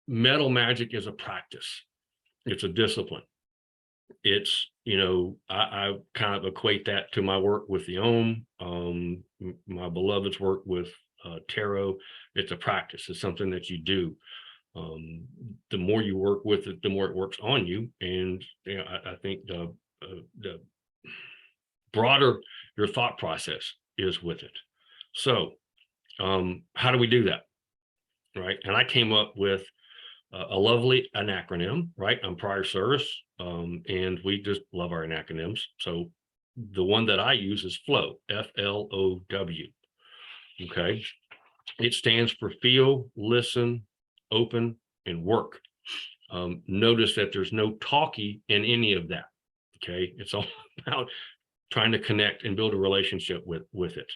metal magic is a practice. It's a discipline. It's, you know, I kind of equate that to my work with the my beloved's work with tarot. It's a practice. It's something that you do. The more you work with it, the more it works on you. And you know, I think the broader your thought process is with it. So how do we do that? Right. And I came up with a lovely acronym, right, on prior service. And we just love our acronyms. So the one that I use is FLOW, FLOW. Okay. It stands for feel, listen, open, and work. Notice that there's no talky in any of that. Okay. It's all about trying to connect and build a relationship with it.